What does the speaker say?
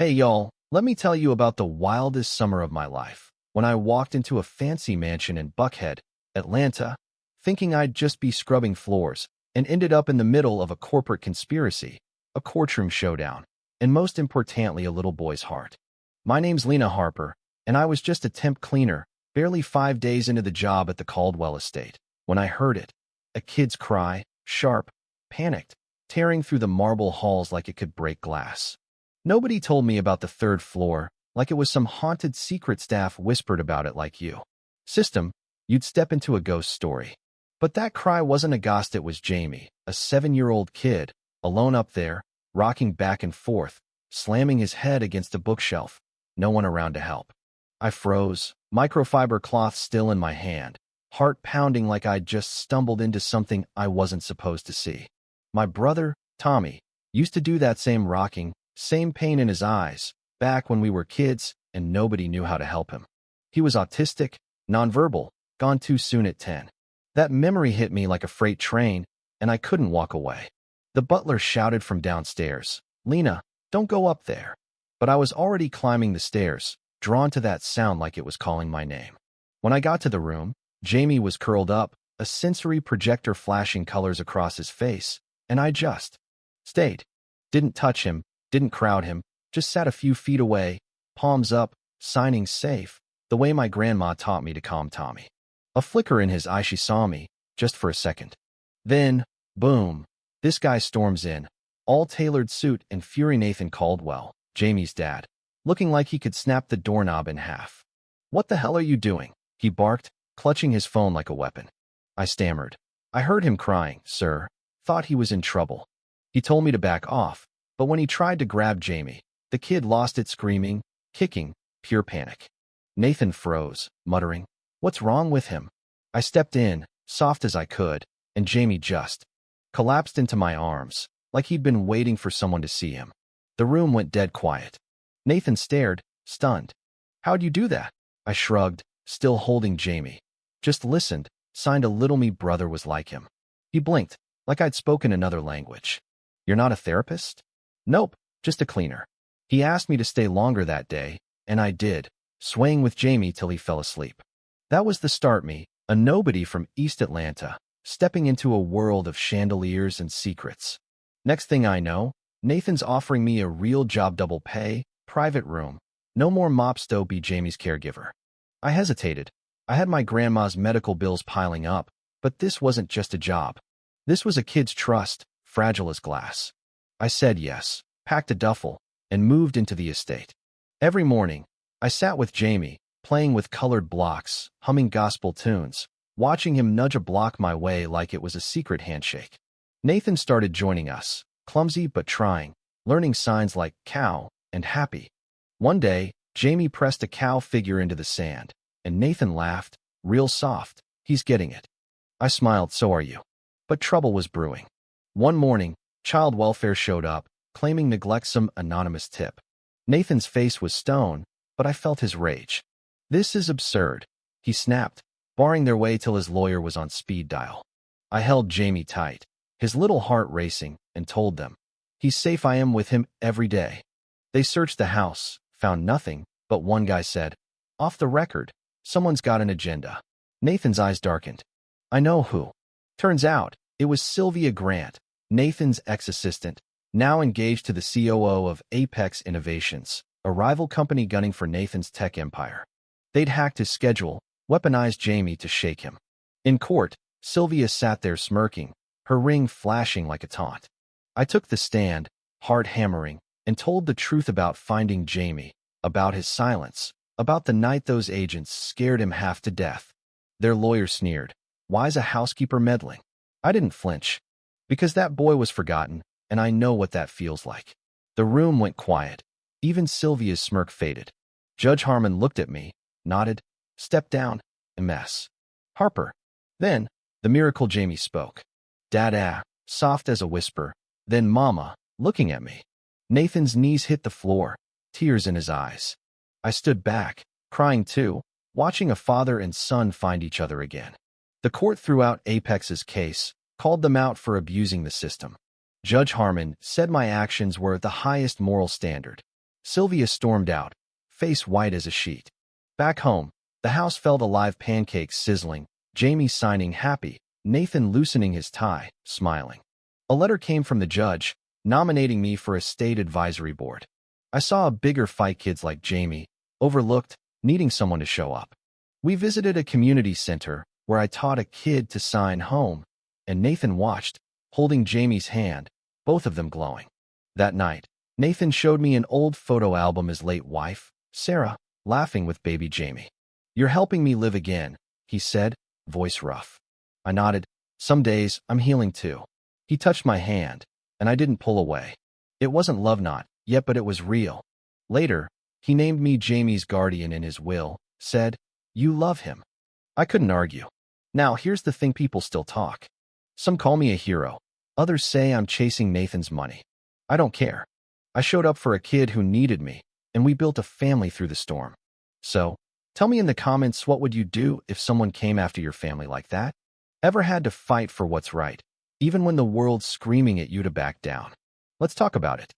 Hey y'all, let me tell you about the wildest summer of my life, when I walked into a fancy mansion in Buckhead, Atlanta, thinking I'd just be scrubbing floors, and ended up in the middle of a corporate conspiracy, a courtroom showdown, and most importantly, a little boy's heart. My name's Lena Harper, and I was just a temp cleaner, barely 5 days into the job at the Caldwell estate, when I heard it. A kid's cry, sharp, panicked, tearing through the marble halls like it could break glass. Nobody told me about the third floor, like it was some haunted secret staff whispered about it like you. System, you'd step into a ghost story. But that cry wasn't a ghost, it was Jamie, a 7-year-old kid, alone up there, rocking back and forth, slamming his head against a bookshelf, no one around to help. I froze, microfiber cloth still in my hand, heart pounding like I'd just stumbled into something I wasn't supposed to see. My brother, Tommy, used to do that same rocking, same pain in his eyes, back when we were kids and nobody knew how to help him. He was autistic, nonverbal, gone too soon at 10. That memory hit me like a freight train, and I couldn't walk away. The butler shouted from downstairs, "Lena, don't go up there." But I was already climbing the stairs, drawn to that sound like it was calling my name. When I got to the room, Jamie was curled up, a sensory projector flashing colors across his face, and I just stayed. Didn't touch him, didn't crowd him, just sat a few feet away, palms up, signing safe, the way my grandma taught me to calm Tommy. A flicker in his eye, she saw me, just for a second. Then, boom, this guy storms in, all tailored suit and fury. Nathan Caldwell, Jamie's dad, looking like he could snap the doorknob in half. "What the hell are you doing?" he barked, clutching his phone like a weapon. I stammered. I heard him crying, "Sir," thought he was in trouble. He told me to back off, but when he tried to grab Jamie, the kid lost it, screaming, kicking, pure panic. Nathan froze, muttering, "What's wrong with him?" I stepped in, soft as I could, and Jamie just collapsed into my arms, like he'd been waiting for someone to see him. The room went dead quiet. Nathan stared, stunned. "How'd you do that?" I shrugged, still holding Jamie. "Just listened, signed a little." Me brother was like him. He blinked, like I'd spoken another language. "You're not a therapist?" "Nope, just a cleaner." He asked me to stay longer that day, and I did, swaying with Jamie till he fell asleep. That was the start. Me, a nobody from East Atlanta, stepping into a world of chandeliers and secrets. Next thing I know, Nathan's offering me a real job, double pay, private room. No more mop stove, be Jamie's caregiver. I hesitated. I had my grandma's medical bills piling up, but this wasn't just a job. This was a kid's trust, fragile as glass. I said yes, packed a duffel, and moved into the estate. Every morning, I sat with Jamie, playing with colored blocks, humming gospel tunes, watching him nudge a block my way like it was a secret handshake. Nathan started joining us, clumsy but trying, learning signs like cow and happy. One day, Jamie pressed a cow figure into the sand, and Nathan laughed, real soft. "He's getting it." I smiled, "So are you." But trouble was brewing. One morning, child welfare showed up, claiming neglect, some anonymous tip. Nathan's face was stone, but I felt his rage. "This is absurd," he snapped, barring their way till his lawyer was on speed dial. I held Jamie tight, his little heart racing, and told them, "He's safe, I am with him every day." They searched the house, found nothing, but one guy said, "Off the record, someone's got an agenda." Nathan's eyes darkened. "I know who." Turns out, it was Sylvia Grant, Nathan's ex-assistant, now engaged to the COO of Apex Innovations, a rival company gunning for Nathan's tech empire. They'd hacked his schedule, weaponized Jamie to shake him. In court, Sylvia sat there smirking, her ring flashing like a taunt. I took the stand, heart hammering, and told the truth about finding Jamie, about his silence, about the night those agents scared him half to death. Their lawyer sneered, "Why's a housekeeper meddling?" I didn't flinch, because that boy was forgotten, and I know what that feels like. The room went quiet. Even Sylvia's smirk faded. Judge Harmon looked at me, nodded, stepped down, a mess. "Harper." Then, the miracle, Jamie spoke. "Dada," soft as a whisper, then "Mama," looking at me. Nathan's knees hit the floor, tears in his eyes. I stood back, crying too, watching a father and son find each other again. The court threw out Apex's case, called them out for abusing the system. Judge Harmon said my actions were the highest moral standard. Sylvia stormed out, face white as a sheet. Back home, the house felt alive, pancakes sizzling, Jamie signing happy, Nathan loosening his tie, smiling. A letter came from the judge, nominating me for a state advisory board. I saw a bigger fight, kids like Jamie, overlooked, needing someone to show up. We visited a community center where I taught a kid to sign home, and Nathan watched, holding Jamie's hand, both of them glowing. That night, Nathan showed me an old photo album his late wife, Sarah, laughing with baby Jamie. "You're helping me live again," he said, voice rough. I nodded. "Some days, I'm healing too." He touched my hand, and I didn't pull away. It wasn't love knot yet, but it was real. Later, he named me Jamie's guardian in his will, said, "You love him." I couldn't argue. Now, here's the thing, people still talk. Some call me a hero. Others say I'm chasing Nathan's money. I don't care. I showed up for a kid who needed me, and we built a family through the storm. So, tell me in the comments, what would you do if someone came after your family like that? Ever had to fight for what's right, even when the world's screaming at you to back down? Let's talk about it.